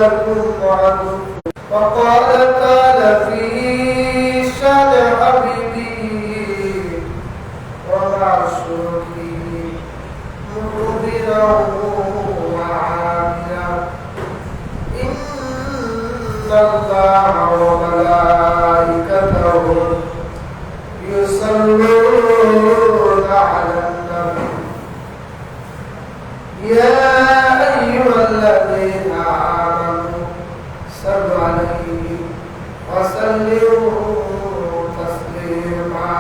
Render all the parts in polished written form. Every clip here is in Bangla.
لكم عدو وقال تعالى في شان حبيبه ومعشوقه مخبرا وعاملا إن الله وملائكته يصلون على النبي يا أيها الذين آمنوا صلوا عليه وسلموا تسليما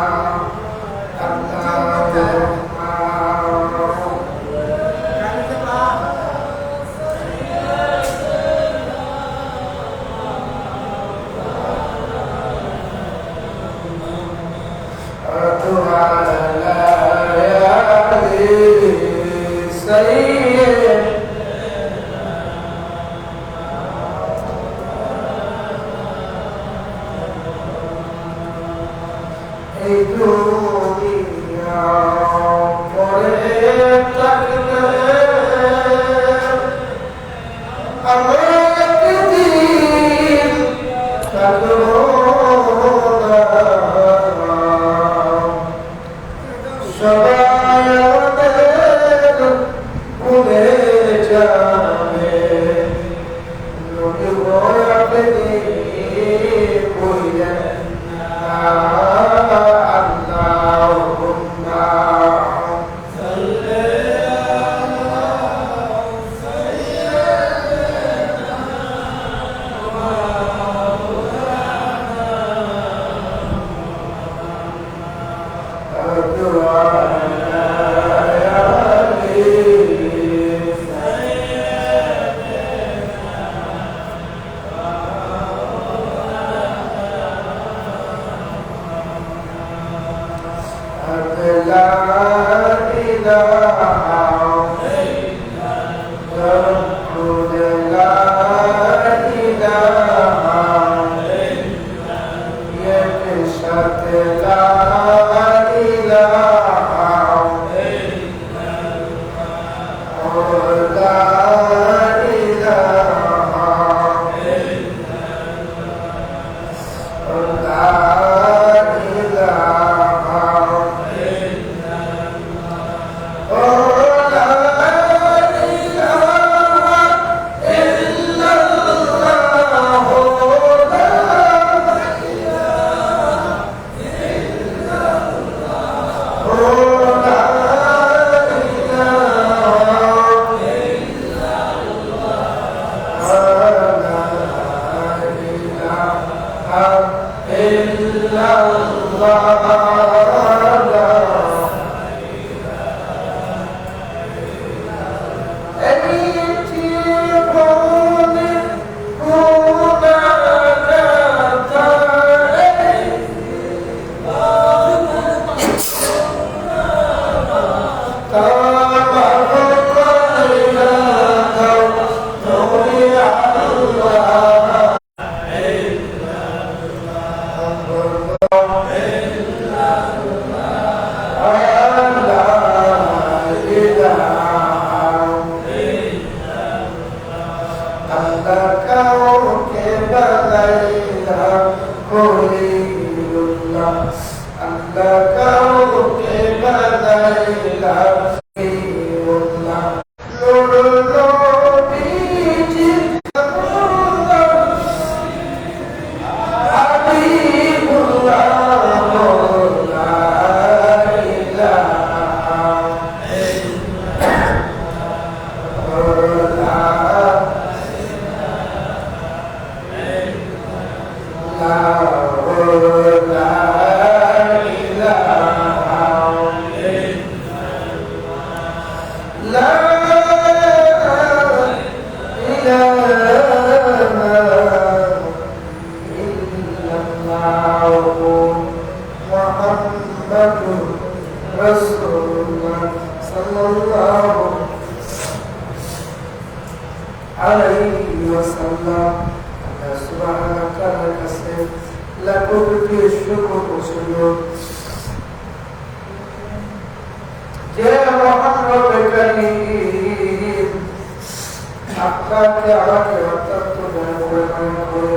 আপনাকে আমাকে অত্যন্ত দয়া করে মায়া করে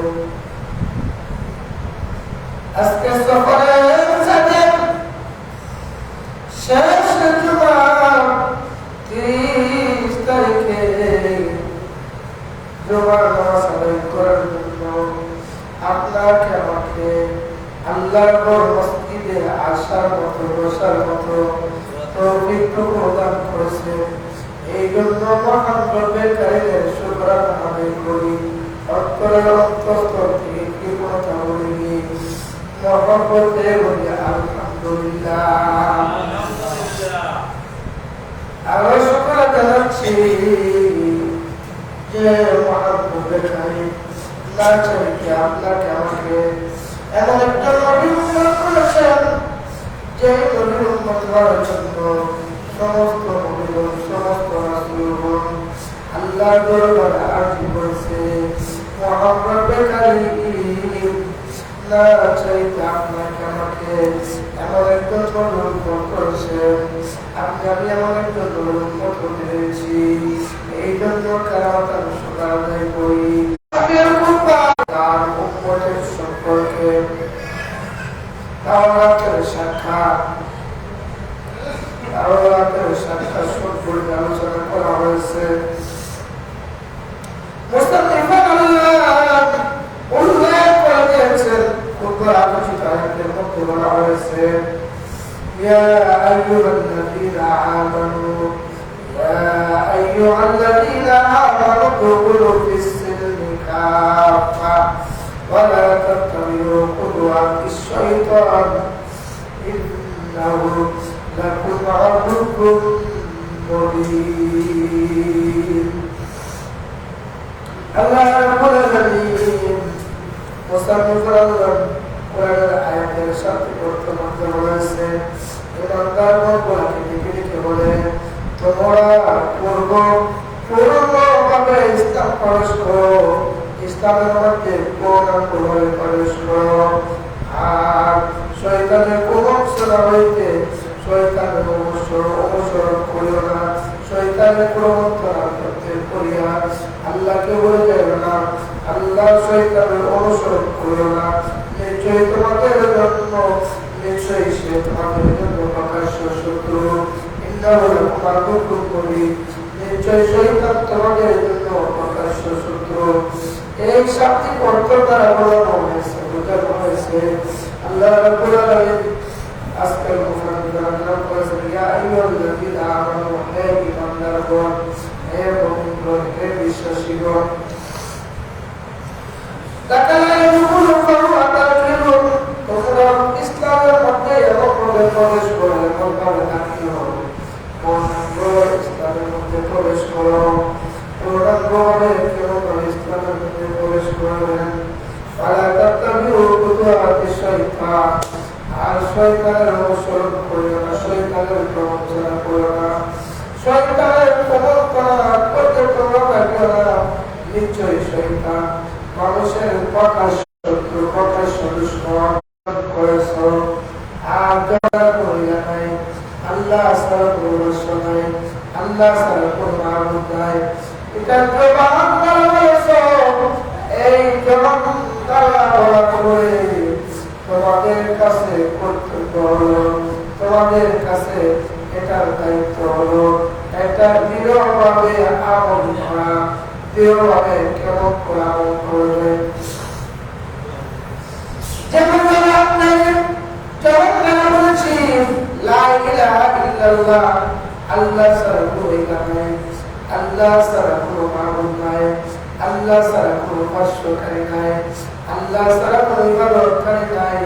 আজকে সফরের সাথে শেষ জুমা 30 তারিখে জুমার নামাজ আদায় করার জন্য আপনাকে আমাকে আল্লাহর মসজিদে আসার মতো বসার মতো তৌফিক প্রদান করেছে। এই জন্য মহান রব্বের কারিমের শুকরানা আদায় করি, অন্তরের অন্তঃস্থল থেকে কৃতজ্ঞতা বলি, মহব্বতে বলি আলহামদুলিল্লাহ। আল্লাহ শুকর জানাচ্ছি যে মহান রব্বের কারিম না চাই কি আপনাকে আমাকে এমন একটা নবী উম্মত করেছেন যে নবীর উম্মত হওয়ার জন্য সমস্ত নবীগণ সমস্ত রাসূলগণ আল্লাহর দরবারে আরজি করেছে। মুহাম্মদ কারীম না চাইতে আপনাকে আমাকে এমন একজন নবীর উম্মত করেছেন, আমি এমন একজন নবীর উম্মত হতে পেরেছি। এই জন্য কারামত আমি শুকর আদায় করি। তার উম্মতের সম্পর্কে তাওরাতের সাক্ষাৎ সম্পর্কে আলোচনা করা হয়েছে। মুস্তাফিজ আল্লাহ উল্লেখ করে দিয়েছেন, উপর আলোচিত আয়াতের মধ্যে বলা হয়েছে ইয়া আইয়ুহাল্লাযীনা আমানু দুখুলু ফিস-সিলমি কাফা ওয়া লা তাত্তাবিউ খুতুওয়াতিশ শাইতান ইন্নাহু লাকুম আদুউম মুবিন। আল্লাহ রাব্বুল আলামিন মুস্তাফিজ আল্লাহ কোরআনের আয়াতের সাথে বর্তমান রয়েছে। ইমানদারগণকে ডেকে বলে তোমরা পূর্ণভাবে ইসলাম প্রবেশ করো, ইসলামের মধ্যে পূর্ণাঙ্গভাবে প্রবেশ করো, আর শয়তানের কুমন্ত্রণা হইতে শয়তানের অনুসরণ করিও না, শয়তানের কুমন্ত্রণা করতে করিয়া আল্লাহকে বলে যাবে না, আল্লাহ শয়তানের অনুসরণ করিও না। নিশ্চয়ই তোমাদের জন্য নিশ্চয়ই সে তোমাদের জন্য প্রকাশ্য শত্রু। নিশ্চয় শয়তান তোমাদের জন্য প্রকাশ্য শত্রু। এই শাব্দিক অর্থ দ্বারা বোঝানো হয়েছে আল্লাহ রাব্বুল আলামিন আজকের মুফাসসিররা নাম করেছেন ইয়া আইয়ুহাল্লাযীনা আমানু হে ঈমানদারগণ, হে মুমিনগণ, হে বিশ্বাসীগণ, তোমরা ইসলামের মধ্যে এমনভাবে প্রবেশ করো, এমনভাবে দাখিল হও, ইসলামের মধ্যে প্রবেশ করো, পূর্ণাঙ্গভাবে কেমনভাবে ইসলামের মধ্যে প্রবেশ করবেন। আর শয়তানের অনুসরণ করিও না, শয়তানের প্রবঞ্চনা করিও না, শয়তানের প্রবঞ্চনা করতে তোমরা থাকিও না। নিশ্চয়ই শয়তান মানুষের প্রকাশ্য শত্রু, প্রকাশ্য দুশমন করেছ। আর যারা করিয়া নাই আল্লাহ ছাড়া কোনো রহস্য নাই, আল্লাহ ছাড়া কোনো মাবুদ নাই, এটা প্রমাণ করেছ। এই প্রমাণ করা করে তোমাদের কাছে কর্তব্য হলো, তোমাদের কাছে এটার দায়িত্ব হলো এটা দৃঢ়ভাবে আমল করা, দৃঢ়ভাবে কেমন করে আমল করবে। যেমন বলেছি লা ইলাহা ইল্লাল্লাহ, আল্লাহ ছাড়া কোনো ইলাহ নাই, আল্লাহ ছাড়া কোনো মাবুদ নাই, আল্লাহ ছাড়া কোনো উপাস্যকারী নাই, আল্লাহ ছাড়া কোনো ইবাদতকারী নাই।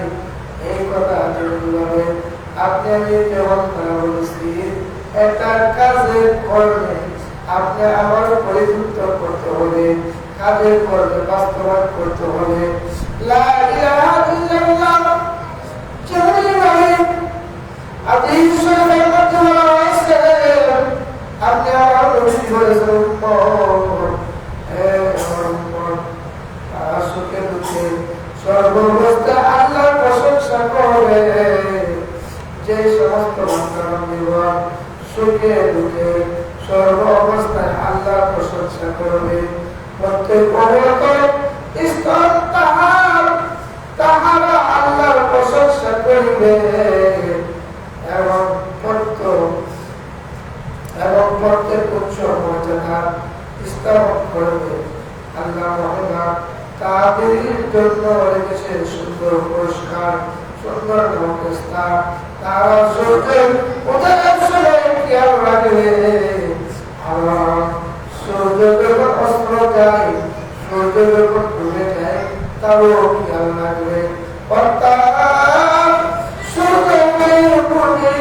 এই কথা যেভাবে আপনি আমি যেমন করা বলেছি এটা কাজে করলে আপনি আমার পরিযুক্ত করতে হবে, কাজে করলে বাস্তবায়ন করতে হবে। লা ইলাহা ইল্লাল্লাহ যেভাবে হাদিস শরীফের মধ্যে বলা হয়েছে আপনি আমার নবী বলেছেন সুখে দুঃখে সর্বাবস্থা আল্লাহর প্রশংসা করে। যে সমস্ত বান্দাবান্দিগণ সুখে দুঃখে সর্ব অবস্থায় আল্লাহর প্রশংসা করবে অবনত স্তন তাহারা আল্লাহর প্রশংসা করিবে এবং প্রত্যেক উচ্চ মর্যাদা স্থাপন করবে। আল্লাহ মহিমা তাদের জন্য রেখেছে সুন্দর পুরস্কার, সুন্দর ব্যবস্থা। তারা সূর্যের উদয়ের সময় খেয়াল রাখবে। আল্লাহ সূর্য যখন অস্ত যায়, সূর্য যখন ডুবে যায়, তারও খেয়াল রাখবে। অর্থাৎ সূর্যের পূর্বে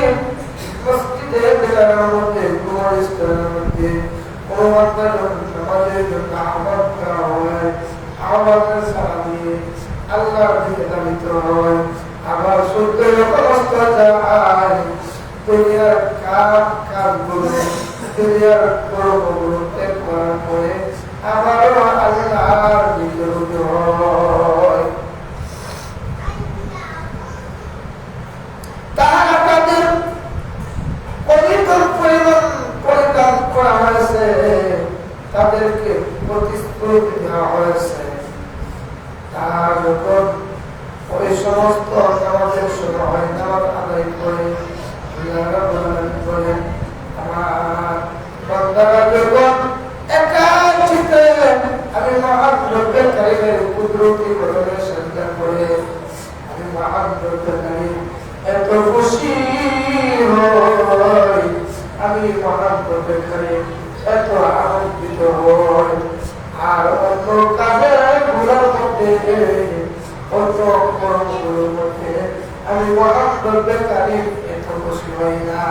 মসজিদে বেলার মধ্যে কুমার স্তরের মধ্যে কোনো মাত্রা সমাজের জন্য আহ্বান করা হয়, আহ্বানের সারা দিয়ে আল্লাহর দিকে দাবিত হয়। আবার সূর্য যখন অস্ত যায়, দুনিয়ার কাজগুলো, দুনিয়ার কর্মগুলো ত্যাগ করার পরে আবারও আল্লাহর দিকে রুজু হয়। তারা তাদের পরিত্যাগ করা হয়েছে, তাদেরকে প্রতিশ্রুতি দেওয়া হয়েছে। তারা যখন ওই সমস্ত নামাজের সময় হয়, নামাজ আদায় করে বলেন আমার বান্দারা যখন একাচিতে আমি মহান রব্বের কারিমের কুদরতি বদলের সাজদা করে আমি মহান রব্বের কারিম এত খুশি হই, আমি মহান রব্বের কারিম এত আনন্দিত হই। আর অন্য কাজের গুলোর মধ্যে, অন্য কর্মগুলোর মধ্যে আমি মহান রব্বের কারিম এত খুশি হই না।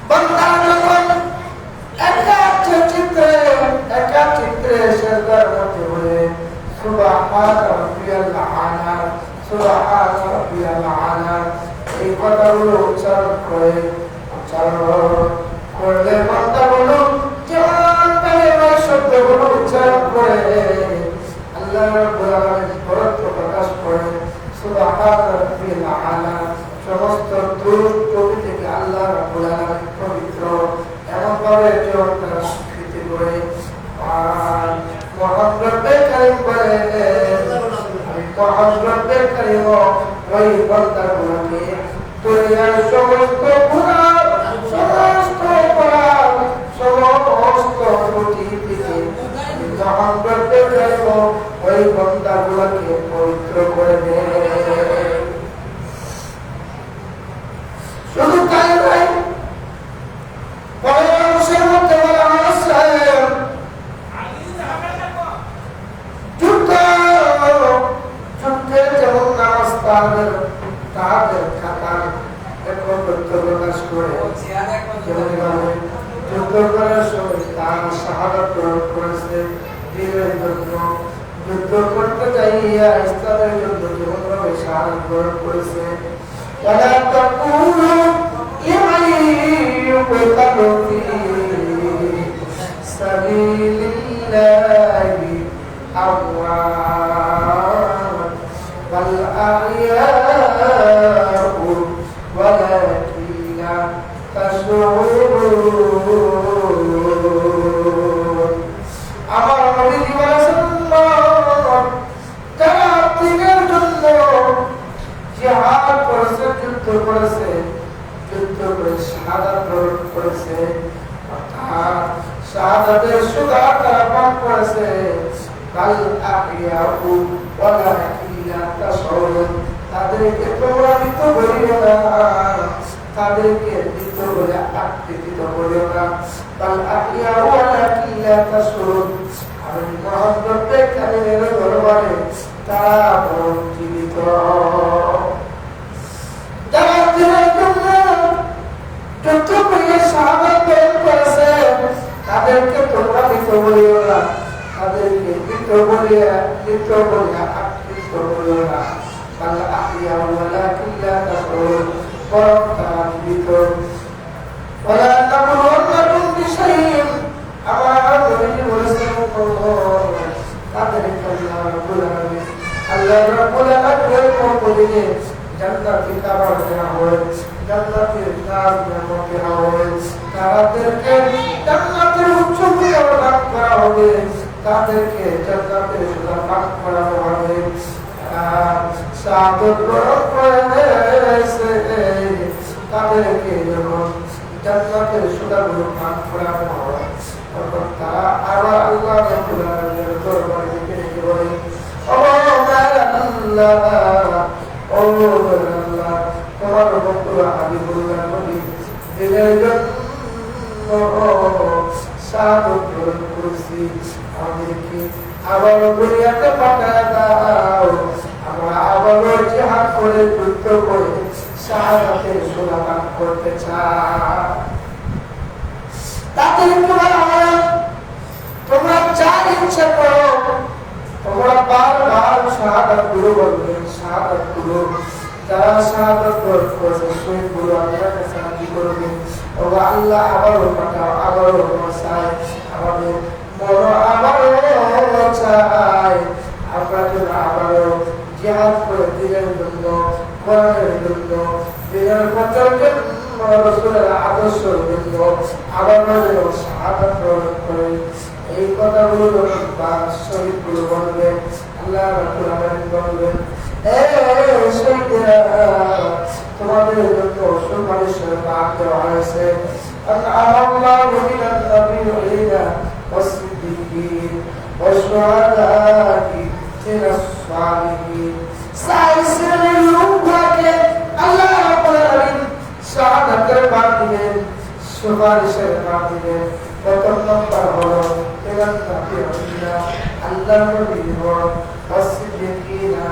বান্দা যখন একাচিত্রে সেজদার মধ্যে বলে সুবহান রাব্বিয়াল আ'লা, সুবহান রাব্বিয়াল আ'লা, এই কথাগুলো উচ্চারণ করলে বান্দাগুলো যেমন কালেমার শব্দগুলো উচ্চারণ করে আল্লাহ রাব্বুল আলামিন বরত্ব প্রকাশ করে সুবহান রাব্বিয়াল আ'লা, সমস্ত দরুদ কবি থেকে আল্লাহ রাব্বুল আলামিন পবিত্র এমন ভাবে তারা স্বীকৃতি করে। আর মহান রব্বে কারিম বলে আমি মহান রব্বে কারিম ওই বান্দাগুলোকে দুনিয়ার সমস্ত গুনাহ, সমস্ত অপরাধ, সমস্ত ত্রুটি থেকে মহান রব্বে কারিম ওই বান্দাগুলোকে পবিত্র করে দেয়। শুধু তাই নয়, পরের অংশের মধ্যে বলা হয়েছে যুদ্ধের যেমন নামাজ তাদের খাতার এখন তথ্য প্রকাশ করে, যুদ্ধ করার সময় তারা শাহাদাত গ্রহণ করেছে দিনের জন্য, যুদ্ধ করতে যাইয়া ইসলামের জন্য যেমনভাবে শাহাদাত গ্রহণ করেছে। ولا تقولوا لمن يقتل في سبيل الله أموات بل أحياء ولكن لا تشعرون। আমার নবী বলেছেন যারা দিনের জন্য জিহাদ করেছে, যুদ্ধ করে শাহাদাত বরণ করেছে, অর্থাৎ শাহাদাতের সুধা তারা পান করেছে, কাল আকিয়াউ ওয়ালাকিন লা তাশউরুন, তাদেরকে তোমরা মৃত বলিও না, তাদেরকে মৃত বলে আকৃতিত বলিও না। কাল আকিয়াউ ওয়ালাকিন লা তাশউরুন, আমি মহান রব্বে কারিমের দরবারে তারা বরং জীবিত। যারা দিনের জন্য যুদ্ধ করে শাহাদাত বরণ করেছে তাদেরকে তোমরা মৃত বলিও না, তাদেরকে মৃত বলিয়া আকৃত বলিও না। বাল আহইয়া ওয়ালাকিন লা তাশউরুন, বরং তারা জীবিত। ওয়ালা নাবলুওয়ান্নাকুম বিশাইইন, আমার নবী বলেছেন তাদেরকে আল্লাহ রাব্বুল আলামিনের পক্ষ থেকে জান্নাত কি খাবার দেওয়া হয়। জান্নাতের নাজমের মধ্যে হবে, তাদেরকে জান্নাতের উচ্চ মর্যাদা দান করা হবে, তাদেরকে জান্নাতের সুধা পান করানো হবে। শাহাদাত বরণ করেছে তাদেরকে যখন জান্নাতের সুধাগুলো পান করানো হবে, তখন তারা আবার আল্লাহ রাব্বুল আলামিনের দরবারে ডেকে ডেকে বলে, ও আল্লাহ, ও আল্লাহ, তোমার বন্ধুরা হাবিবুল্লাহ নবী দিনের জন্য শাহাদাত বরণ করেছি, আমাদেরকে আবার দুনিয়াতে পাঠায় দাও, আমরা আবারও জিহাদ করে যুদ্ধ করে শাহাদাতের সুধা পান করতে চাই। তাদেরকে বলা হয়, তোমরা যার ইচ্ছা করো, তোমরা বারবার শাহাদাত গুলো বলবে, শাহাদাত গুলো যারা শাহাদাত বরণ করেছে শহীদ গুলো আল্লাহর কাছে হাজির করবে। ও আল্লাহ, আবারও পাঠাও, আবারও চাই, আমাদের বড় আবারও চাই, আমরা যেন আবারও জিহাদ করে দিনের জন্য, কোরআনের জন্য, দিনের প্রচার জন্য, রাসূলের আদর্শের জন্য আবারও যেন শাহাদাত বরণ করে। এই কথাগুলো যখন শহীদগুলো বলবে, আল্লাহ রাব্বুল আলামিন বলবেন, এ শহীদরা, তোমাদের জন্য সুপারিশের ভাগ দেওয়া হয়েছে। আল্লাহু মিনান নাবিয়্যিনা ওয়াস-সিদ্দীকিন ওয়াশ-শুহাদা'i ওয়াস-সালিহিন। সাইসের লোককে আল্লাহ রাব্বুল আলামিন শাহাদাতের ভাগ দিবেন, সুপারিশের ভাগ দিবেন। প্রথম নম্বর হলো মিনান নাবিয়্যিনা, আল্লাহর নবীগণ, ওয়াস-সিদ্দীকিনা,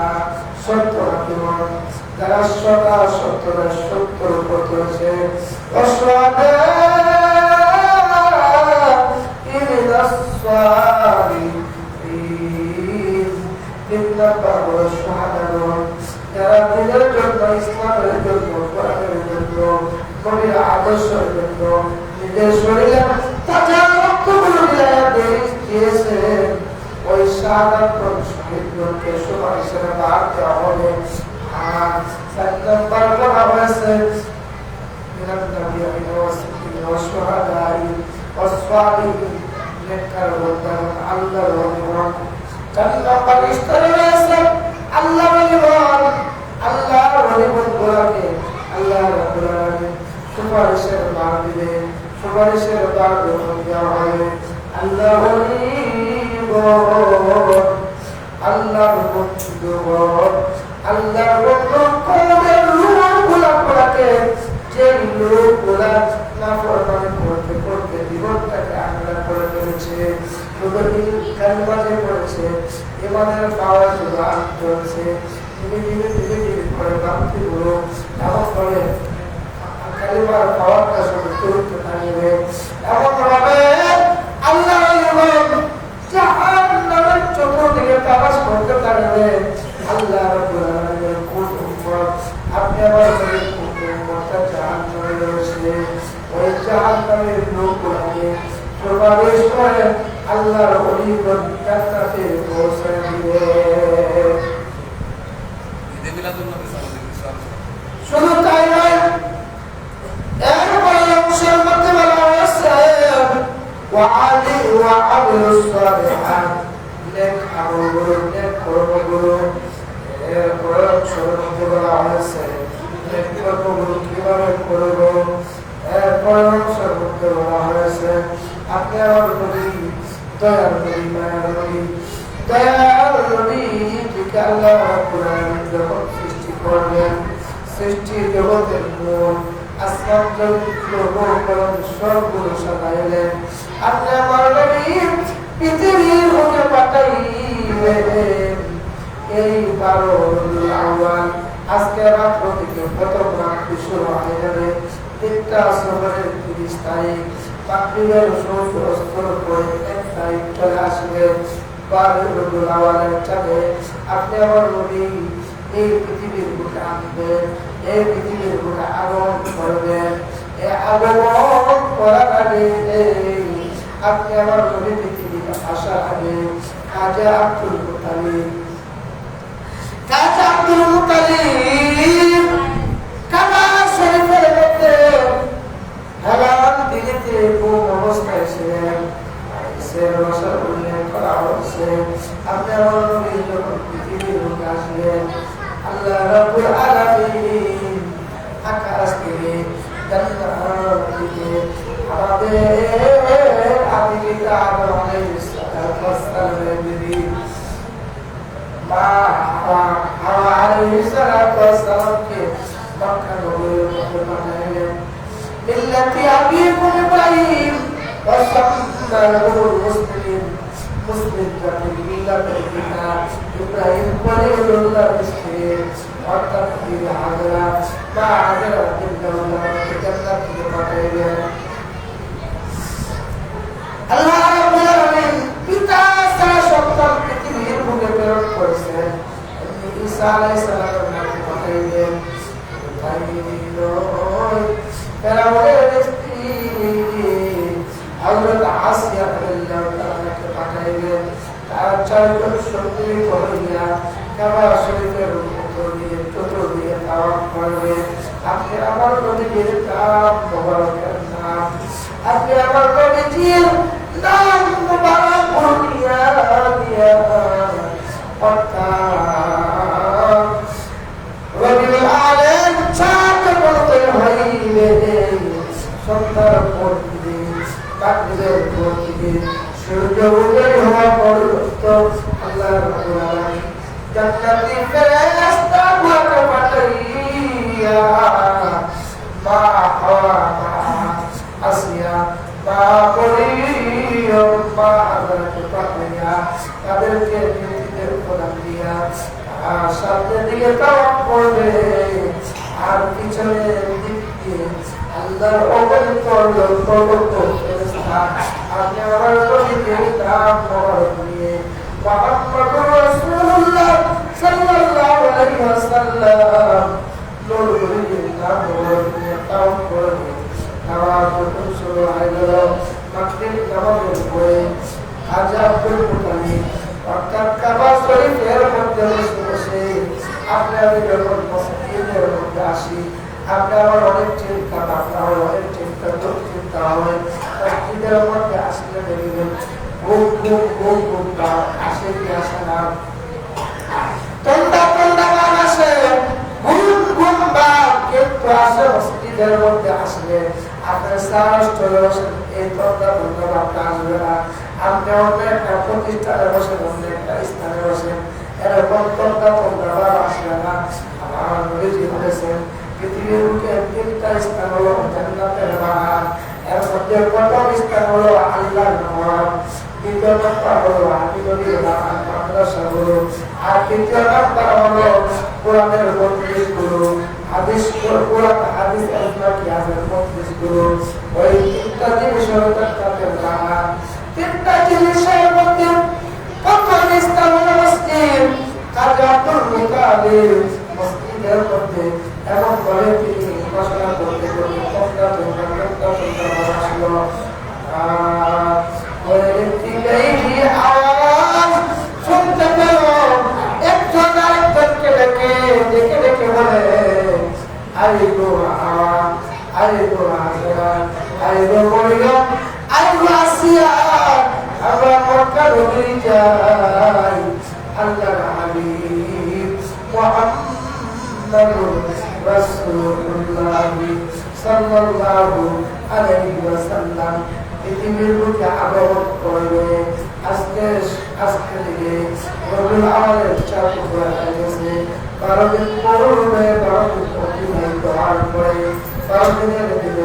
সত্যবাদীগণ, যারা সদা সত্যের সত্যের উপর চলেছে, যারা দিনের জন্য, ইসলামের জন্য, কোরআনের জন্য, নবীর আদর্শের জন্য নিজের শরীরে তাজা রক্তগুলো দিয়েছে, ওই শাহাদাত শহীদগণকে সুপারিশের ভাগ দেওয়া হবে। আর 4 নম্বর বলা হয়েছে মিনান নাবিয়্যিনা ওয়াস-সিদ্দীকিনা ওয়াশ-শুহাদা'i ওয়াস-সালিহিন, নেককার বান্দাগণ, আল্লাহর ওলিগণ। 4 নম্বর স্তরে রয়েছে আল্লাহর ওলিগণ। আল্লাহর ওলিগণগুলোকে আল্লাহ রাব্বুল আলামিন সুপারিশের ভাগ দিবেন, সুপারিশের ভাগ দেওয়া হবে। আল্লাহর ওলিগণ, আল্লাহর বন্ধুগণ, আল্লাহর বন্ধুগণের লোকগুলোকে, যে লোকগুলা নাফরমানি করতে করতে জীবনটাকে আংলা করে ফেলেছে, কালিমাতে পড়েছে, ইমানের পাওয়ার জন্য চলছে, ধীরে ধীরে ধীরে ধীরে করে বান্তিগুলো এমন করে কালিমার পাওয়ারটা শুধু তুলতে থাকবে, এমন ভাবে আল্লাহ জাহান্নামের চতুর্দিকে তালাশ করতে থাকবে। আল্লাহ রাব্বুল আলামিনের কোন উম্মত, আপনি আবার বলেন কোন উম্মতটা জাহান্নামে রয়েছে, ওই জাহান্নামের লোকগুলোকে সুপারিশ করে আল্লাহর ওলিগণ জান্নাতে পৌঁছে দিবে। শুধু তাই নয়, এরপরে অংশের মধ্যে বলা হয়েছে ওয়া'আমিলুস সালিহাত, নেক আমলগুলো, নেক কর্মগুলো। এরপরে অংশের মধ্যে বলা হয়েছে নেক কর্মগুলো কিভাবে করব। এরপরে অংশের মধ্যে বলা হয়েছে আপনি আমার নবী, দয়ার নবী, মায়ার নবী, দয়ার নবী যিনি আল্লাহ রাব্বুল আলামিন যখন সৃষ্টি করলেন, সৃষ্টি জগতের মূল আসমান জমিন গ্রহণ সবগুলো সাজাইলেন। আপনি আমার নবী পৃথিবীর বুকে পাঠাইলেন। এই 12 রবিউল আউয়াল, আজকে রাত্র থেকে প্রথম রাত শুরু হয়ে যাবে। 3টা সফরের 30 তারিখ মাগরিবের সূর্য অস্তর করে 1 তারিখ চলে আসবে 12 রবিউল আউয়ালের চাঁদে। আপনি আমার নবী এই পৃথিবীর বুকে আনবেন, এই পৃথিবীর বুকে আগমন করবেন। এই আগমন করার আগে আপনি আমার নবী পৃথিবীতে আসার আগে খাজা আব্দুল মুত্তালিব কাবা শরীফের করছে। আপনি আমার নবী যখন পৃথিবীর বুকে আসলেন, আল্লাহ রাব্বুল আলামিন আকাশ থেকে জান্নাত থেকে আমাদের আদিপিতা আদম আলাইহিস সালামের বিবি মা হাওয়া আলাইহিস সালামকে মক্কা নগরীর মধ্যে পাঠালেন। মিল্লাতি আবিকুম ইব্রাহিম ওয়া সাম্মাহুল মুসলিমিন, মুসলিম জাতির মিল্লাতের পিতা ইব্রাহিম খলিলুল্লাহর স্ত্রী অর্থাৎ বিবি হাজরা, মা হাজরা রাদিয়াল্লাহু জান্নাত থেকে পাঠালেন। আল্লাহ রাব্বুল আলামিন পিতা ছাড়া সন্তান পৃথিবীর বুকে প্রেরণ করেছেন। ঈসা আলাইহিস সালামের নামে পাঠালেন। ফেরাউনের স্ত্রী হযরত আসিয়া রাদিয়াল্লাহু তাআলাকে পাঠালেন। তার চারজন সঙ্গী করিয়া কাবা শরীফের উপর দিয়ে চতুর্দিকে তাওয়াফ করবে। আপনি আমার নবীর নাম মোবারকের নাম, আপনি আমার নবীর নাম মোবারক বলিয়া দিয়া অর্থাৎ রবিউল আলেম চাঁদ বলতে হইবে। সন্ধ্যার পর থেকে রাত্রির পর থেকে সূর্য উদয় হওয়া পর্যন্ত আল্লাহ রাব্বুল আলামিন জান্নাতি ফেরেশতাগুলোকে পাঠাইয়া মা হাওয়া, মা আসিয়া, মা মরিয়ম, মা হাজরাকে পাঠাইয়া তাদেরকে নিজেদের প্রদান দিয়া সামনের দিকে তাওয়াফ করবে, আর পিছনের দিক দিয়ে আল্লাহর অগণিত লক্ষ ফেরেশতা আপনি আমার নবীর নাম মোবারক নিয়ে মুহাম্মদুর রাসূলুল্লাহ সাল্লাল্লাহু আলাইহি ওয়াসাল্লাম নবীর নাম মোবারক নিয়ে তাওয়াফ করবে। তাওয়াফ যখন শুরু হয়ে গেল, মাগরিব নামাজের পরে খাজা আব্দুল মুতালিব অর্থাৎ কাবা শরীফের মধ্যে বসে আপনি আমি যখন মসজিদের মধ্যে আসি, আপনি আমার অনেক চিন্তা ভাবনা হয়, অনেক চিন্তা দুশ্চিন্তা হয়। মসজিদের মধ্যে আসলে দেখবেন ঘুম ঘুম ঘুম ঘুম আসে কি আসে না, তন্দা তন্দা ভাব আসে, ঘুম ঘুম ভাব কিন্তু আসে। মসজিদের মধ্যে আসলে আপনার সাহস চলে বসেন, এই তন্দা তন্দা ভাবটা আসবে না। আপনি অন্য একটা প্রতিষ্ঠানে বসেন, অন্য একটা স্থানে বসেন, এরকম তন্দা তন্দা ভাব আসবে না। আমার নবীজি বলেছেন পৃথিবীর বুকে তিনটা স্থান হলো জান্নাতের বাগান, এর মধ্যে প্রথম স্থান হলো আল্লাহর নাম, দ্বিতীয় নাম্বার হলো হাবিবুর বাগান মাদ্রাসা গুলো, আর তৃতীয় নাম্বার হলো কোরআনের মজলিস গুলো, হাদিস কোরআন হাদিস কিয়াসের মজলিস গুলো। ওই তিনটা জিনিস হলো জান্নাতের বাগান। তিনটা জিনিসের মধ্যে প্রথম স্থান হলো মসজিদ। খাজা আব্দুল মুতালিব মসজিদের মধ্যে এমন করে তিনি ঘোষণা করতে করতে কমটা তোমরা আসলো। আওয়াজ শুনতে পেল, একজন আরেকজনকে ডেকে ডেকে ডেকে বলে, আরে গো আওয়াজ, আরে গো হাজরা, আরে গো মরিয়ম, আরে গো আসিয়া, আমরা মক্কা নগরী যাই। আল্লাহর হাবিব মুহাম্মদুর রাসূলুল্লাহ সাল্লাল্লাহু আলাইহি ওয়াসাল্লাম পৃথিবীর বুকে আগমন করবে। আজকে থেকে রবিউল আওয়ালের 4 হয়ে গেছে। 12 দিন পূর্বে 12 দিন অতিবাহিত হওয়ার পরে 12 দিনের দিন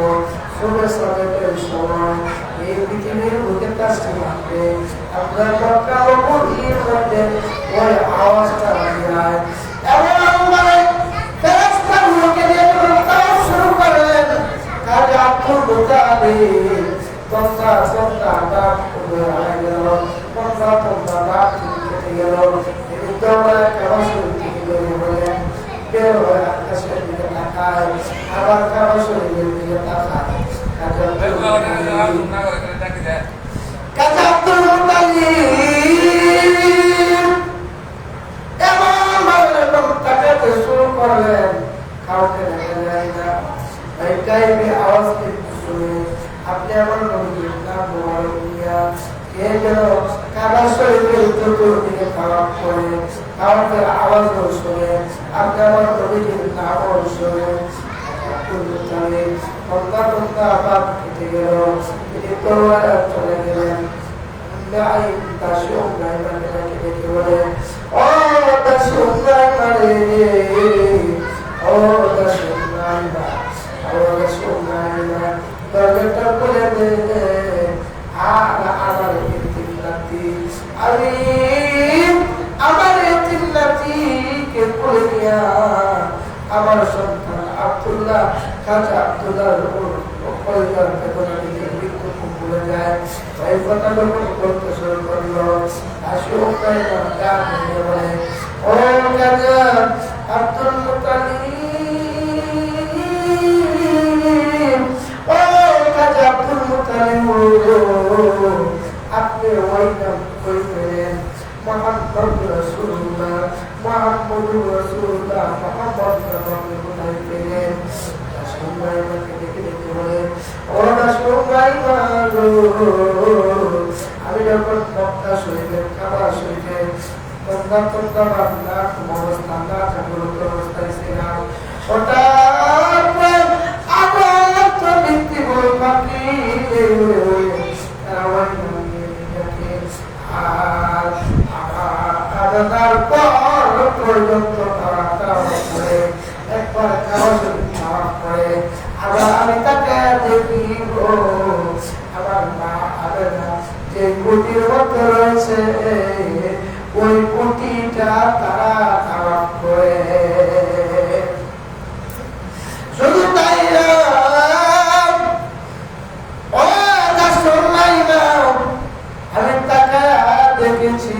শুভে সালাতের সময় এই পৃথিবীর বুকে কাছে থাকবে। আপনার মক্কা নগরীর মধ্যে ওই আওয়াজটা যায়, এমন মানে ফেরেশতাগুলোকে নিয়ে তাওয়াফ শুরু করেন। খাজা আব্দুল মুতালিব তন্দা তন্দা ডাক হয়ে গেল, তন্দা তন্দা ডাক কেটে গেল। তিনি দৌড়ায় কাবা শরীফের দিকে বলেন, বের হয়ে আকাশের দিকে তাকায়, আবার কাবা শরীফের দিকে তাকায়। খাজা আব্দুল মুতালিব এমন ভাবে কাবা শরীফের চতুর্দিকে খাওয়ার পরে আমাদের আওয়াজও শুনে আপনি আমার নবীজির নামও শুনে আবার কেটে গেল, তিনি তলোয়ার চলে গেলেন। দাসী উম্মাইমাকে ডেকে বলে, ও দাসী উম্মাইমা রে, ও দাসী উম্মাইমা, ও দাসী উম্মাইমা, দরজাটা খুলে দে। আর আমার এতিম নাতি, আমার এতিম নাতিকে কোলে নিয়া আমার সন্তান আব্দুল্লাহ, খাজা আব্দুল্লাহর পরিবার বেদনা দিকে মৃত্যু ভুলে যায়। এই কথা যখন বলতে শুরু করলো, বলে, ও খাজা আব্দুল মুতালিব, ও খাজা আব্দুল মুতালিব, আপনি ওই নাম কই পেলেন? মোহাম্মদ রাসূলুল্লাহ, মুহাম্মদুর রাসূলুল্লাহ, মোহাম্মদ নামে কোথায় পেলেন? রাসূলুল্লাহকে দেখে দেখে বলে, ও রাসূলুল্লাহ, আমি যখন মক্কা শরীফে কাবা শরীফে অবস্থায় ছিলাম, হঠাৎ আবার বৃত্তি বল পাখি পর্যন্ত একবার খাওয়ার পরে আবার আমি তাকে দেখি, আমার মা আবেদা যে কুটির মধ্যে রয়েছে ওই কুটিটা তারা খাওয়া করে। শুধু তাই না, আমি তাকে দেখেছি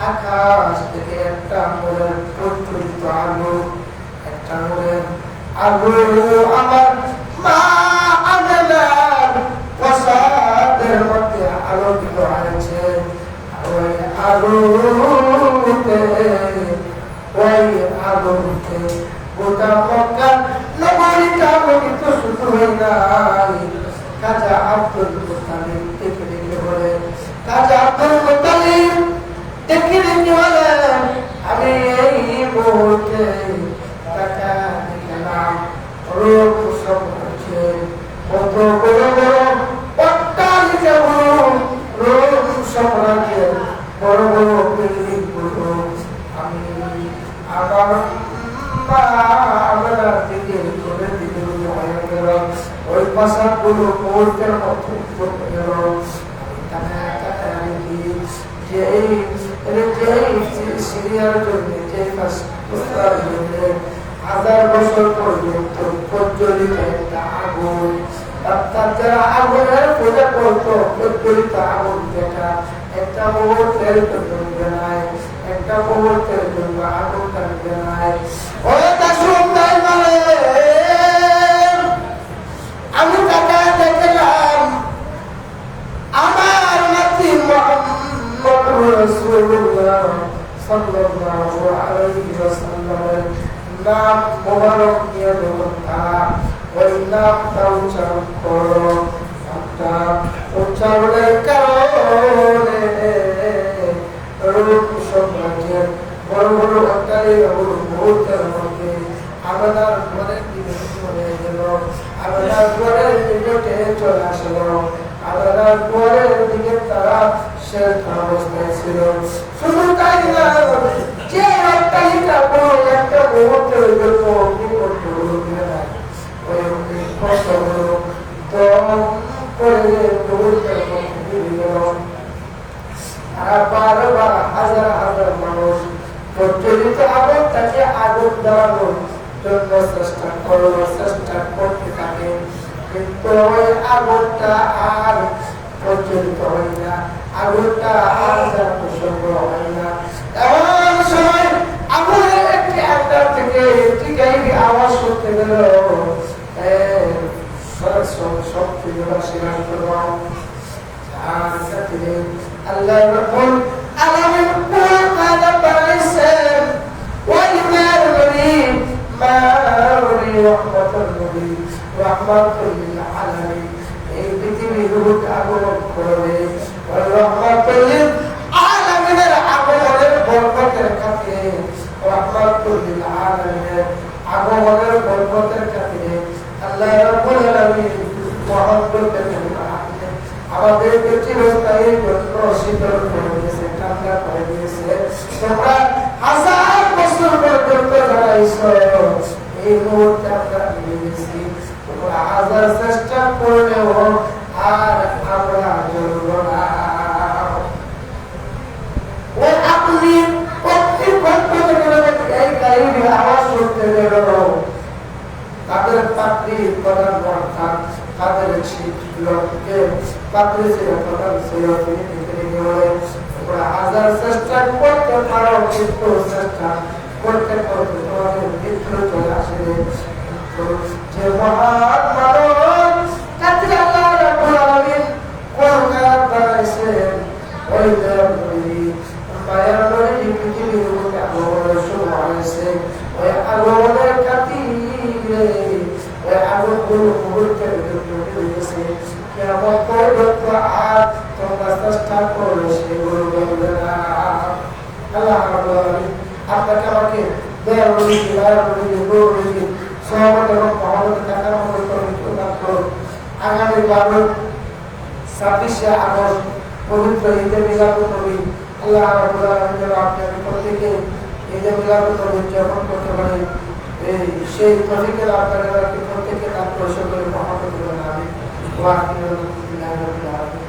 আকাশ থেকে একটা মোড়ের প্রজ্বলিত আলো, একটা মোড়ের আলো আমার মা আমেনার প্রসাদের মধ্যে আলোকিত হয়েছে। ওই আলোতে গোটা মক্কা নগরীটা আলোকিত শুরু হয়ে নাই। খাজা আব্দুল মুতালিব দেখে দেখে বলে, খাজা আব্দুল মুতালিব দেখে দেখে বলে, আমি এই মুহূর্তে টাকা দেখলাম রোগ সব হচ্ছে, কত বড় বড় অট্টালিকা রোগ সাম্রাজ্যের বড় বড় বিল্ডিং গুলো আমি আমার আমরা দিকে করে দিকে হয়ে গেল, ওই পাশাগুলো মুহূর্তের মধ্যে করতে গেল। সিরিয়ার জন্য যে হাজার বছর পর্যন্ত প্রজ্বলিত একটা আগুন, অর্থাৎ যারা আগুনের পূজা করতো প্রজ্বলিত আগুন, যেটা একটা মুহূর্তের জন্য জানায়, একটা মুহূর্তের জন্য আগুন জানায়। আমি তাকে দেখলাম আমার নাতি মুহাম্মদ রাসূলুল্লাহ সাল্লাল্লাহু আলাইহি ওয়াসাল্লামের নাম মোবারক নিয়ে যখন তারা ওই নামটা উচ্চারণ করো, নামটা উচ্চারণের কারণে রূপ সাম্রাজ্যের বড় বড় অট্টালিকা মুহূর্তের মধ্যে আমাদের ঘরের দিকে চলে গেল, আমাদের ঘরের দিকে চলে আসলো, আমাদের ঘরের দিকে তারা শেষ অবস্থায় ছিল। শুধু তাই না, যে অট্টালিকা বড় একটা মুহূর্তের জন্য বারবার হাজার হাজার মানুষ প্রচলিত আগুন তাকে আগুন দেওয়ানোর জন্য চেষ্টা করতে থাকে, কিন্তু ওই আগুনটা আর প্রচলিত হয় না, আগুনটা আর প্রসঙ্গ হয় না। এমন সময় আগুনের একটি আড্ডা থেকে আওয়াজ করতে গেল, আল্লাহ রাব্বুল আলামিন কোরআনে বলেছেন, ওয়ালিমার নবী মারি রাহমাতুল নবী রাহমাতুল লিল আলামিন, এই পৃথিবীর রূপ আগুন করবে, ওই চিরস্থায়ী জন্য শীতল করে দিয়েছে, ঠান্ডা করে দিয়েছে। তোমরা 1000 বছর পর্যন্ত যারাইছো, এই মুহূর্তে আমরা নিয়েছি। তোমরা 1000 চেষ্টা করলেও আর আমরা জ্বলব না। ওই আপনি এই গাড়ির আওয়াজ শুনতে পেল, তাদের পাত্রী প্রধান অর্থাৎ তাদের লোককে পাত্রী ছিল প্রধান ছিল, তিনি নিজেকে বলে তোমরা 1000 চেষ্টা করতে পারো, কিন্তু চেষ্টা করতে করতে তোমাদের মৃত্যু চলে আসবে। যে মহান মানব তাকে আল্লাহ রাব্বুল আলামিন কোন কাজ বানাইছেন, ওই মায়ার নবী পৃথিবীর মধ্যে আগমনের শুরু হয়েছে। ওই আগমনের খাতিরে ওই আগমন মুহূর্তের জন্য হয়েছে কিয়ামত পর্যন্ত। আর তোমরা চেষ্টা করলে সেগুলো বলবে না। আল্লাহ রাব্বুল আলামিন আপনাকে আমাকে দয়ার নবী দয়ার নবী নূর নবী সহমত এবং মহব্বত থাকার মতো পবিত্র দান করুন। আগামী 26শে আগস্ট পবিত্র ঈদে মিলাদুন নবী, আল্লাহ রাব্বুল আলামিন যেন আপনাকে প্রত্যেকে ঈদে মিলাদুন নবী উদযাপন করতে পারে, সেই তৌফিকের আপনাকে প্রত্যেকে দান করে সকলে মহব্বত করুন। আমিন। ওয়া আখিরু দাওয়ানা আলহামদুলিল্লাহি রাব্বিল আলামিন।